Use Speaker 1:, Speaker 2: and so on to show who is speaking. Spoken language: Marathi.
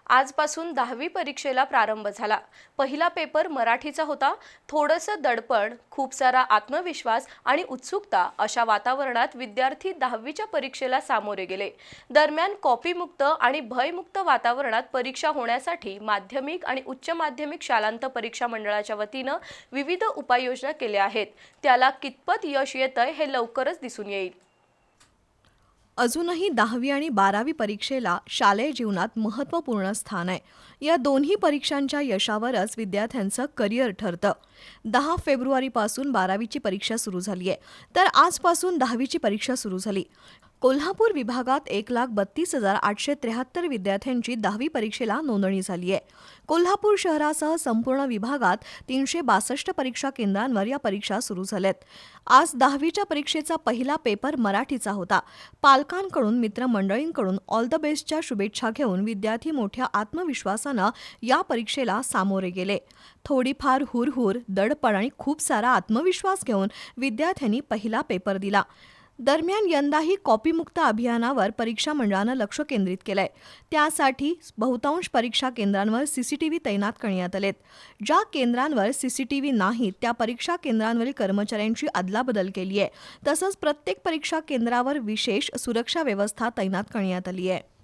Speaker 1: आजपासून 10वी परीक्षेला प्रारंभ झाला। पहिला पेपर मराठीचा होता। थोडंसं दडपण, खूप सारा आत्मविश्वास आणि उत्सुकता अशा वातावरणात विद्यार्थी 10वीच्या परीक्षेला सामोरे गेले। दरम्यान कॉपीमुक्त आणि भयमुक्त वातावरणात परीक्षा होण्यासाठी माध्यमिक आणि उच्च माध्यमिक शालांत परीक्षा मंडळाच्या वतीनं विविध उपाययोजना केल्या आहेत। त्याला कितपत यश येतंय हे लवकरच दिसून येईल।
Speaker 2: अजूनही 10वी आणि 12वी परीक्षेला शालेय जीवनात महत्त्वपूर्ण स्थान आहे। या दोन्ही परीक्षांच्या यशावरच विद्यार्थ्यांचं करिअर ठरतं। 10 फेब्रुवारीपासून 12वीची परीक्षा सुरू झाली आहे, तर आजपासून 10वीची परीक्षा सुरू झाली। कोल्हापूर विभागात 1,32,873 विद्यार्थ्यांची 10वी परीक्षेला नोंदणी झाली आहे। कोल्हापूर शहरासह संपूर्ण विभागात 362 परीक्षा केंद्रांवर या परीक्षा सुरू झाल्यात। आज 10वीच्या परीक्षेचा पहिला पेपर मराठीचा होता। पालकांकडून, मित्रमंडळींकडून ऑल द बेस्टच्या शुभेच्छा घेऊन विद्यार्थी मोठ्या आत्मविश्वासानं या परीक्षेला सामोरे गेले। थोडीफार हुरहुर, दडपण आणि खूप सारा आत्मविश्वास घेऊन विद्यार्थ्यांनी पहिला पेपर दिला। दरम्यान यंदाही कॉपीमुक्त अभियानावर परीक्षा मंडळानं लक्ष केंद्रित केलंय। त्यासाठी बहुतांश परीक्षा केंद्रांवर सीसीटीव्ही तैनात करण्यात आलेत। ज्या केंद्रांवर सीसीटीव्ही नाहीत त्या परीक्षा केंद्रांवरील कर्मचाऱ्यांची अदलाबदल केली आहे। तसंच प्रत्येक परीक्षा केंद्रावर विशेष सुरक्षा व्यवस्था तैनात करण्यात आली आहे।